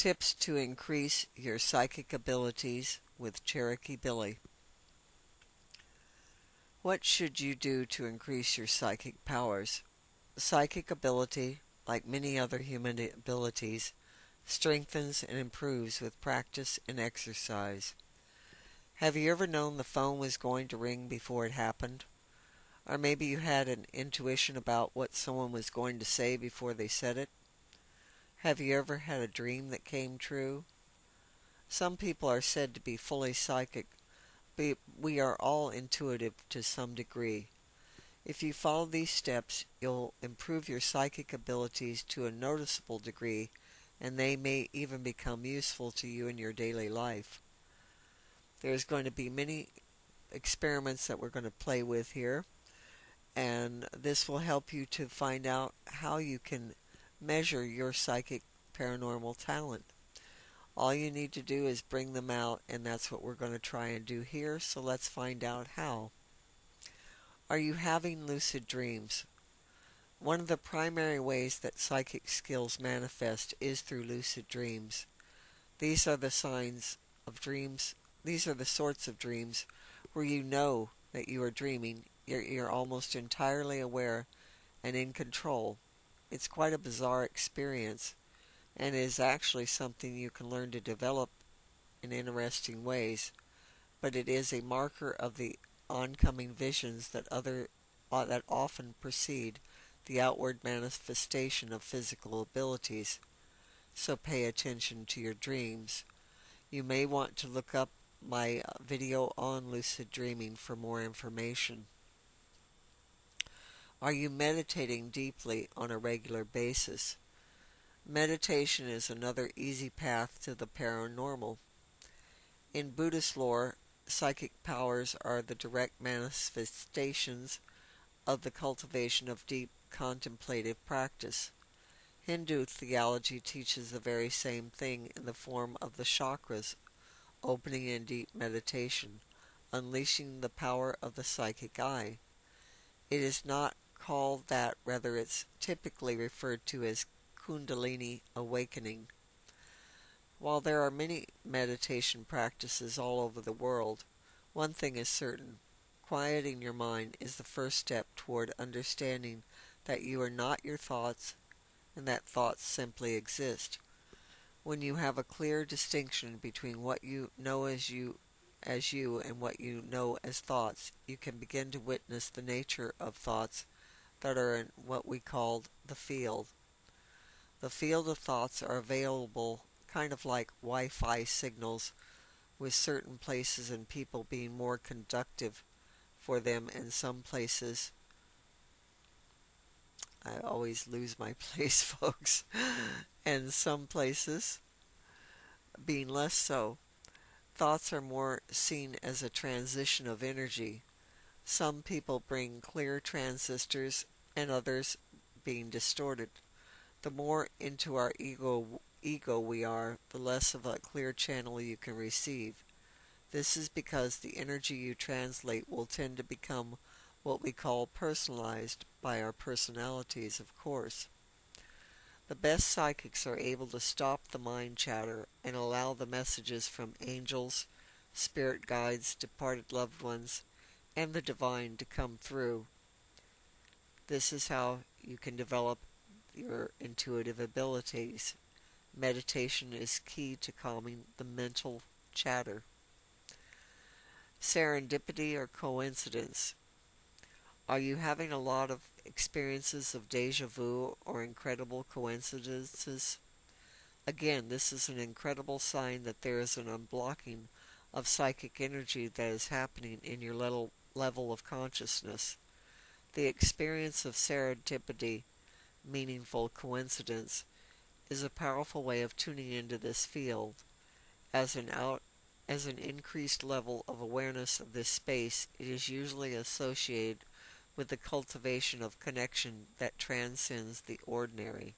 Tips to increase your psychic abilities with Cherokee Billie. What should you do to increase your psychic powers? Psychic ability, like many other human abilities, strengthens and improves with practice and exercise. Have you ever known the phone was going to ring before it happened? Or maybe you had an intuition about what someone was going to say before they said it? Have you ever had a dream that came true? Some people are said to be fully psychic, but we are all intuitive to some degree. If you follow these steps, you'll improve your psychic abilities to a noticeable degree, and they may even become useful to you in your daily life. There's going to be many experiments that we're going to play with here, and this will help you to find out how you can measure your psychic paranormal talent. All you need to do is bring them out, and that's what we're going to try and do here, so let's find out how. Are you having lucid dreams? One of the primary ways that psychic skills manifest is through lucid dreams. These are the signs of dreams. These are the sorts of dreams where you know that you are dreaming. You're almost entirely aware and in control. It's quite a bizarre experience, and is actually something you can learn to develop in interesting ways, but it is a marker of the oncoming visions that often precede the outward manifestation of physical abilities. So pay attention to your dreams. You may want to look up my video on lucid dreaming for more information. Are you meditating deeply on a regular basis? Meditation is another easy path to the paranormal. In Buddhist lore, psychic powers are the direct manifestations of the cultivation of deep contemplative practice. Hindu theology teaches the very same thing in the form of the chakras, opening in deep meditation, unleashing the power of the psychic eye. It is not called that, rather it's typically referred to as Kundalini awakening. While there are many meditation practices all over the world, one thing is certain: quieting your mind is the first step toward understanding that you are not your thoughts and that thoughts simply exist. When you have a clear distinction between what you know as you and what you know as thoughts, you can begin to witness the nature of thoughts that are in what we call the field. The field of thoughts are available kind of like Wi-Fi signals, with certain places and people being more conductive for them, and some places, I always lose my place, folks, and some places being less so. Thoughts are more seen as a transition of energy. Some people bring clear transistors and others being distorted. The more into our ego we are, the less of a clear channel you can receive. This is because the energy you translate will tend to become what we call personalized by our personalities, of course. The best psychics are able to stop the mind chatter and allow the messages from angels, spirit guides, departed loved ones, and the divine to come through. This is how you can develop your intuitive abilities. Meditation is key to calming the mental chatter. Serendipity or coincidence. Are you having a lot of experiences of deja vu or incredible coincidences? Again, this is an incredible sign that there is an unblocking of psychic energy that is happening in your level of consciousness. The experience of serendipity, meaningful coincidence, is a powerful way of tuning into this field. As an increased level of awareness of this space, it is usually associated with the cultivation of connection that transcends the ordinary.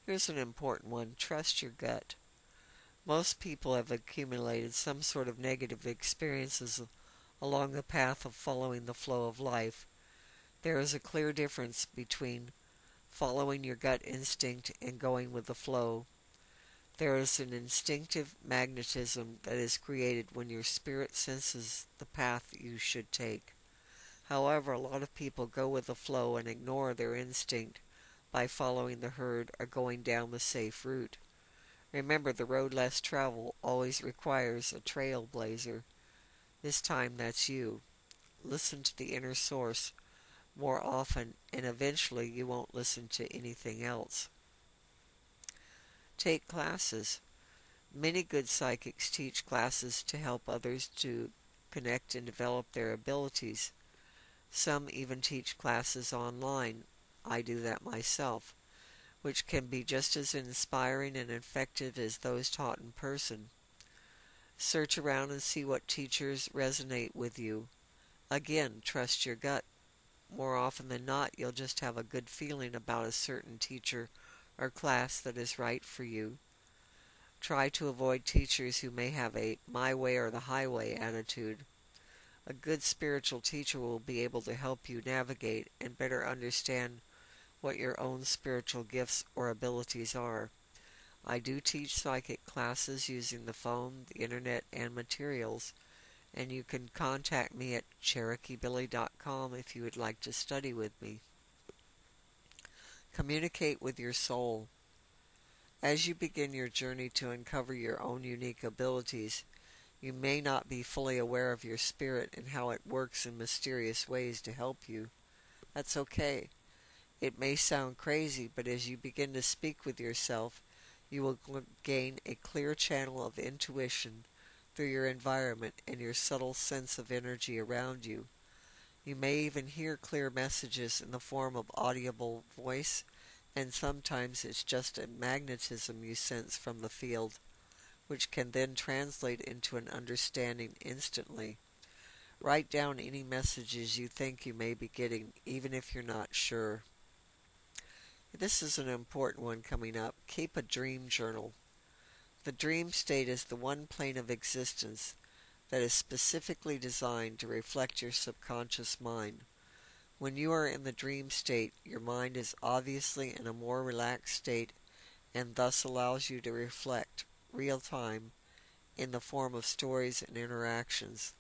Here's an important one: trust your gut. Most people have accumulated some sort of negative experiences along the path of following the flow of life. There is a clear difference between following your gut instinct and going with the flow. There is an instinctive magnetism that is created when your spirit senses the path you should take. However, a lot of people go with the flow and ignore their instinct by following the herd or going down the safe route. Remember, the road less traveled always requires a trailblazer. This time that's you. Listen to the inner source more often, and eventually you won't listen to anything else. Take classes. Many good psychics teach classes to help others to connect and develop their abilities. Some even teach classes online. I do that myself, which can be just as inspiring and effective as those taught in person. Search around and see what teachers resonate with you. Again, trust your gut. More often than not, you'll just have a good feeling about a certain teacher or class that is right for you. Try to avoid teachers who may have a my way or the highway attitude. A good spiritual teacher will be able to help you navigate and better understand what your own spiritual gifts or abilities are. I do teach psychic classes using the phone, the internet, and materials, and you can contact me at CherokeeBillie.com if you would like to study with me. Communicate with your soul. As you begin your journey to uncover your own unique abilities, you may not be fully aware of your spirit and how it works in mysterious ways to help you. That's okay. It may sound crazy, but as you begin to speak with yourself, you will gain a clear channel of intuition through your environment and your subtle sense of energy around you. You may even hear clear messages in the form of audible voice, and sometimes it's just a magnetism you sense from the field, which can then translate into an understanding instantly. Write down any messages you think you may be getting, even if you're not sure. This is an important one coming up. Keep a dream journal. The dream state is the one plane of existence that is specifically designed to reflect your subconscious mind. When you are in the dream state, your mind is obviously in a more relaxed state and thus allows you to reflect, real time, in the form of stories and interactions.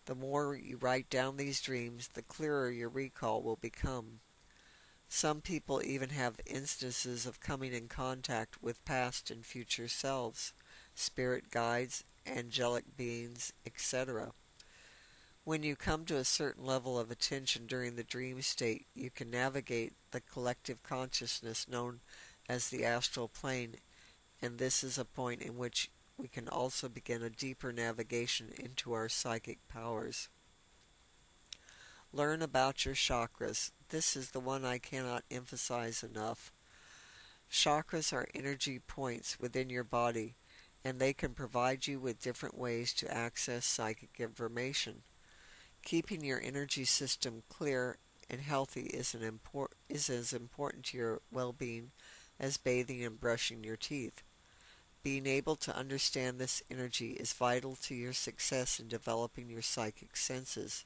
The more you write down these dreams, the clearer your recall will become. Some people even have instances of coming in contact with past and future selves, spirit guides, angelic beings, etc. When you come to a certain level of attention during the dream state, you can navigate the collective consciousness known as the astral plane, and this is a point in which we can also begin a deeper navigation into our psychic powers. Learn about your chakras. This is the one I cannot emphasize enough. Chakras are energy points within your body, and they can provide you with different ways to access psychic information. Keeping your energy system clear and healthy is as important to your well-being as bathing and brushing your teeth. Being able to understand this energy is vital to your success in developing your psychic senses.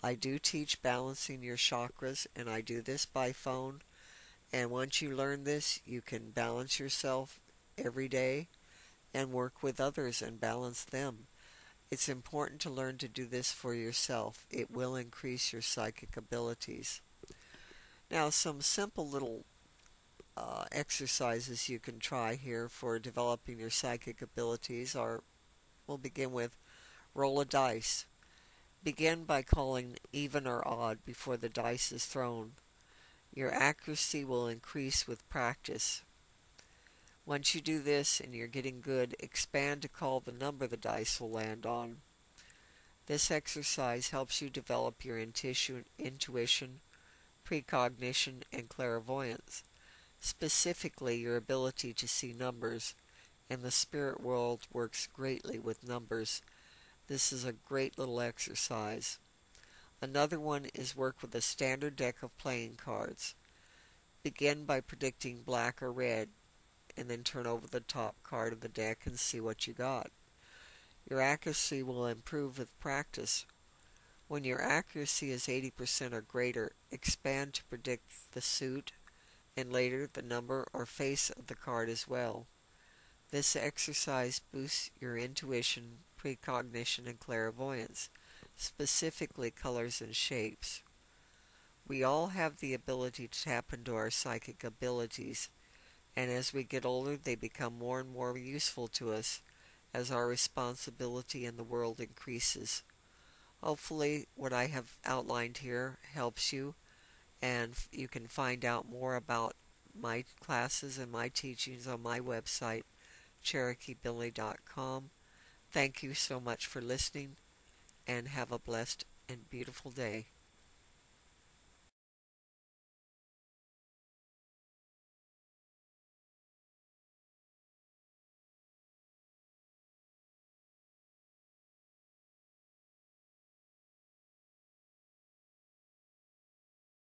I do teach balancing your chakras, and I do this by phone, and once you learn this, you can balance yourself every day and work with others and balance them. It's important to learn to do this for yourself. It will increase your psychic abilities. Now, some simple little exercises you can try here for developing your psychic abilities are, we'll begin with Rolla Dice. Begin by calling even or odd before the dice is thrown. Your accuracy will increase with practice. Once you do this and you're getting good, expand to call the number the dice will land on. This exercise helps you develop your intuition, precognition, and clairvoyance, specifically your ability to see numbers, and the spirit world works greatly with numbers. This is a great little exercise. Another one is work with a standard deck of playing cards. Begin by predicting black or red, and then turn over the top card of the deck and see what you got. Your accuracy will improve with practice. When your accuracy is 80% or greater, expand to predict the suit and later the number or face of the card as well. This exercise boosts your intuition, precognition, and clairvoyance, specifically colors and shapes. We all have the ability to tap into our psychic abilities, and as we get older they become more and more useful to us as our responsibility in the world increases. Hopefully what I have outlined here helps you, and you can find out more about my classes and my teachings on my website, CherokeeBillie.com. Thank you so much for listening, and have a blessed and beautiful day.